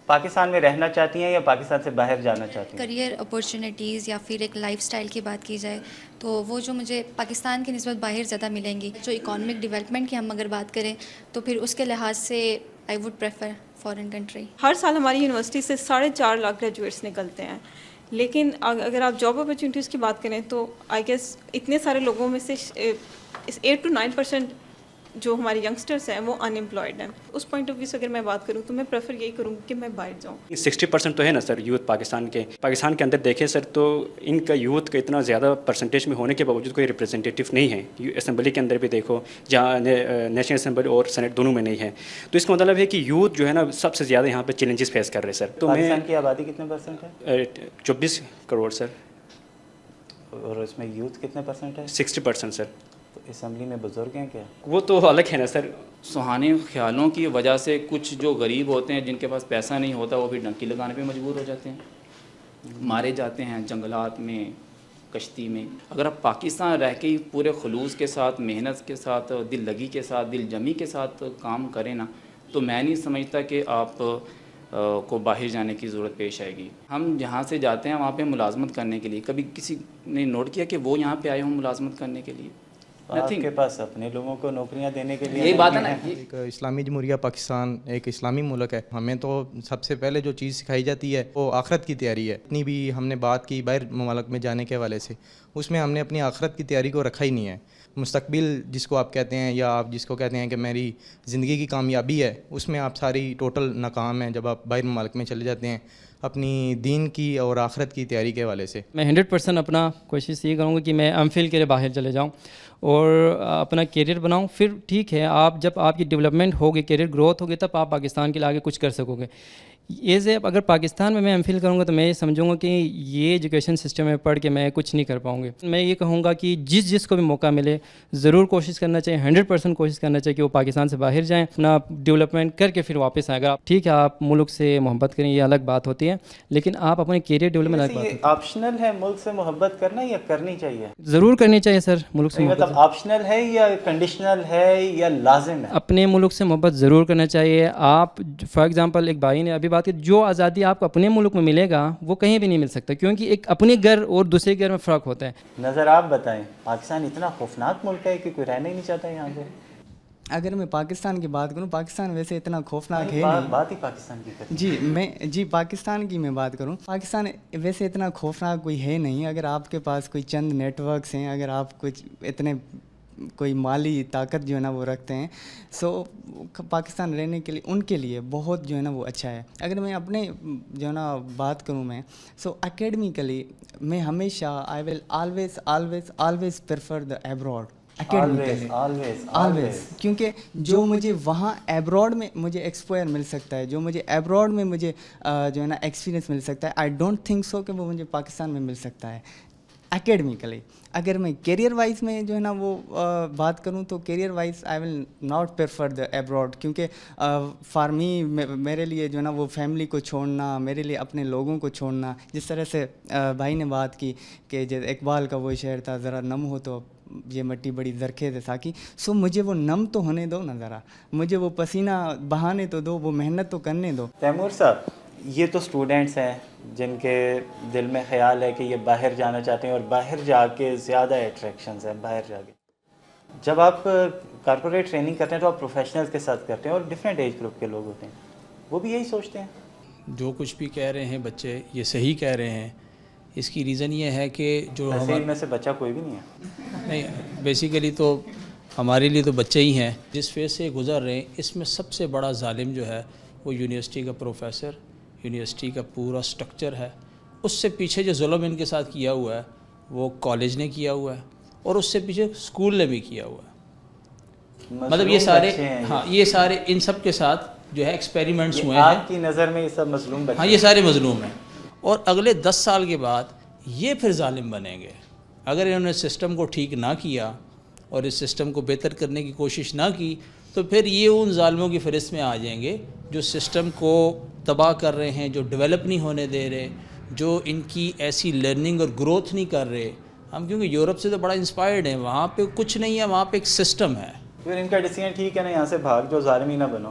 پاکستان میں رہنا چاہتی ہیں یا پاکستان سے باہر جانا چاہتی ہیں؟ کریئر اپورچونیٹیز یا پھر ایک لائف سٹائل کی بات کی جائے تو وہ جو مجھے پاکستان کی نسبت باہر زیادہ ملیں گی. جو اکانومک ڈیولپمنٹ کی ہم اگر بات کریں تو پھر اس کے لحاظ سے I would prefer foreign country. ہر سال ہماری یونیورسٹی سے 4.5 لاکھ گریجویٹس نکلتے ہیں، لیکن اگر آپ جاب اپرچونیٹیز کی بات کریں تو آئی گیس اتنے سارے لوگوں میں سے 8 to 9% جو ہمارے ینگسٹرس ہیں وہ ان امپلائڈ ہیں. اس پوائنٹ آف ویو سے اگر میں بات کروں تو میں پریفر یہی کروں گی کہ میں باہر جاؤں. 60% تو ہے نا سر یوتھ پاکستان کے اندر دیکھیں سر، تو ان کا یوتھ کا اتنا زیادہ پرسنٹیج میں ہونے کے باوجود کوئی ریپرزینٹیو نہیں ہے. اسمبلی کے اندر بھی دیکھو، جہاں نیشنل اسمبلی اور سینٹ دونوں میں نہیں ہے. تو اس کا مطلب ہے کہ یوتھ جو ہے نا سب سے زیادہ یہاں پہ چیلنجز فیس کر رہے ہیں سر. تو پاکستان کی آبادی کتنے پرسنٹ ہے؟ 24 کروڑ سر. اور اس میں یوتھ کتنے پرسنٹ ہے؟ 60% سر. تو اسمبلی میں بزرگ ہیں کیا؟ وہ تو الگ ہے نا سر. سہانے خیالوں کی وجہ سے کچھ جو غریب ہوتے ہیں، جن کے پاس پیسہ نہیں ہوتا، وہ بھی ڈنکی لگانے پہ مجبور ہو جاتے ہیں، مارے جاتے ہیں جنگلات میں، کشتی میں. اگر آپ پاکستان رہ کے ہی پورے خلوص کے ساتھ، محنت کے ساتھ، دل لگی کے ساتھ، دل جمی کے ساتھ کام کریں نا، تو میں نہیں سمجھتا کہ آپ کو باہر جانے کی ضرورت پیش آئے گی. ہم جہاں سے جاتے ہیں وہاں پہ ملازمت کرنے کے لیے، کبھی کسی نے نوٹ کیا کہ وہ یہاں پہ آئے ہوں ملازمت کرنے کے لیے؟ آپ کے پاس اپنے لوگوں کو نوکریاں دینے کے لیے یہی بات ہے نا. ایک اسلامی جمہوریہ پاکستان ایک اسلامی ملک ہے. ہمیں تو سب سے پہلے جو چیز سکھائی جاتی ہے وہ آخرت کی تیاری ہے. اتنی بھی ہم نے بات کی باہر ممالک میں جانے کے حوالے سے، اس میں ہم نے اپنی آخرت کی تیاری کو رکھا ہی نہیں ہے. مستقبل جس کو آپ کہتے ہیں، یا آپ جس کو کہتے ہیں کہ میری زندگی کی کامیابی ہے، اس میں آپ ساری ٹوٹل ناکام ہیں جب آپ باہر ممالک میں چلے جاتے ہیں اپنی دین کی اور آخرت کی تیاری کے حوالے سے. میں 100% اپنا کوشش یہ کروں گا کہ میں ایم فل کے لیے باہر چلے جاؤں اور اپنا کیریئر بناؤں. پھر ٹھیک ہے، آپ جب آپ کی ڈیولپمنٹ ہوگی، کیریئر گروتھ ہوگی، تب آپ پاکستان کے لیے آگے کچھ کر سکو گے. اگر پاکستان میں ایم فل کروں گا تو میں یہ سمجھوں گا کہ یہ ایجوکیشن سسٹم میں پڑھ کے میں کچھ نہیں کر پاؤں گے. میں یہ کہوں گا کہ جس کو بھی موقع ملے ضرور کوشش کرنا چاہیے، 100% کوشش کرنا چاہیے کہ وہ پاکستان سے باہر جائیں، اپنا ڈیولپمنٹ کر کے پھر واپس آئیں. اگر آپ ٹھیک ہے آپ ملک سے محبت کریں، یہ الگ بات ہوتی ہے، لیکن آپ اپنے کیریئر ڈیولپمنٹ الگ بات ہوتی ہے. آپشنل ہے ملک سے محبت کرنا یا کرنی چاہیے؟ ضرور کرنی چاہیے سر. ملک سے محبت مطلب آپشنل ہے یا کنڈیشنل ہے یا لازم ہے؟ اپنے ملک سے محبت ضرور کرنا چاہیے. آپ فار ایگزامپل ایک بھائی نے ابھی بات کی، جو آزادی آپ کو اپنے ملک میں ملے گا وہ کہیں بھی نہیں مل سکتا، کیونکہ ایک اپنے گھر اور دوسرے گھر میں فرق ہوتا ہے. نظر آپ بتائیں، پاکستان اتنا خوفناک ملک ہے کہ کوئی رہنا ہی نہیں چاہتا یہاں پہ. اگر میں پاکستان کی بات کروں، پاکستان ویسے اتنا خوفناک ہے نہیں. بات ہی پاکستان کی کریں. جی پاکستان کی میں بات کروں، پاکستان ویسے اتنا خوفناک کوئی ہے نہیں. اگر آپ کے پاس کوئی چند نیٹ ورکس ہیں، اگر آپ کچھ اتنے کوئی مالی طاقت جو ہے نا وہ رکھتے ہیں، سو پاکستان رہنے کے لیے ان کے لیے بہت جو ہے نا وہ اچھا ہے. اگر میں اپنے جو ہے نا بات کروں میں، سو اکیڈمیکلی میں ہمیشہ I will always prefer the abroad. Always کیونکہ جو مجھے وہاں ایبراڈ میں مجھے ایکسپوئر مل سکتا ہے، جو مجھے ایبراڈ میں مجھے جو ہے نا ایکسپیرینس مل سکتا ہے، آئی ڈونٹ تھنک سو کہ وہ مجھے پاکستان میں مل سکتا ہے اکیڈمیکلی. اگر میں کیریئر وائز میں جو ہے نا وہ بات کروں تو career wise I will not prefer the abroad, کیونکہ فار می میرے لیے جو ہے نا وہ فیملی کو چھوڑنا، میرے لیے اپنے لوگوں کو چھوڑنا، جس طرح سے بھائی نے بات کی کہ اقبال کا وہ شعر تھا، ذرا نم ہو تو یہ مٹی بڑی زرخیز ہے ساکی. سو مجھے وہ نم تو ہونے دو نا، ذرا مجھے وہ پسینہ بہانے تو دو، وہ محنت تو کرنے دو. تیمور صاحب، یہ تو اسٹوڈنٹس ہیں جن کے دل میں خیال ہے کہ یہ باہر جانا چاہتے ہیں اور باہر جا کے زیادہ اٹریکشنز ہیں باہر جا کے. جب آپ کارپوریٹ ٹریننگ کرتے ہیں تو آپ پروفیشنلز کے ساتھ کرتے ہیں اور ڈفرینٹ ایج گروپ کے لوگ ہوتے ہیں، وہ بھی یہی سوچتے ہیں؟ جو کچھ بھی کہہ رہے ہیں بچے یہ صحیح کہہ رہے ہیں. اس کی ریزن یہ ہے کہ جو ان میں سے بچہ کوئی بھی نہیں ہے. نہیں، بیسیکلی تو ہمارے لیے تو بچے ہی ہیں. جس فیز سے گزر رہے ہیں اس میں سب سے بڑا ظالم جو ہے وہ یونیورسٹی کا پروفیسر، یونیورسٹی کا پورا سٹرکچر ہے. اس سے پیچھے جو ظلم ان کے ساتھ کیا ہوا ہے وہ کالج نے کیا ہوا ہے، اور اس سے پیچھے اسکول نے بھی کیا ہوا ہے. مطلب یہ سارے ان سب کے ساتھ جو ہے ایکسپیریمنٹس ہوئے ہیں. آپ کی نظر میں یہ سب مظلوم بچے؟ ہاں، یہ سارے مظلوم ہیں، اور اگلے 10 سال کے بعد یہ پھر ظالم بنیں گے اگر انہوں نے سسٹم کو ٹھیک نہ کیا اور اس سسٹم کو بہتر کرنے کی کوشش نہ کی. تو پھر یہ ان ظالموں کی فہرست میں آ جائیں گے جو سسٹم کو تباہ کر رہے ہیں، جو ڈیولپ نہیں ہونے دے رہے، جو ان کی ایسی لرننگ اور گروتھ نہیں کر رہے. ہم کیونکہ یورپ سے تو بڑا انسپائرڈ ہیں، وہاں پہ کچھ نہیں ہے، وہاں پہ ایک سسٹم ہے. پھر ان کا ڈیسیژن ٹھیک ہے نا، یہاں سے بھاگ جو ظالم ہی نہ بنو.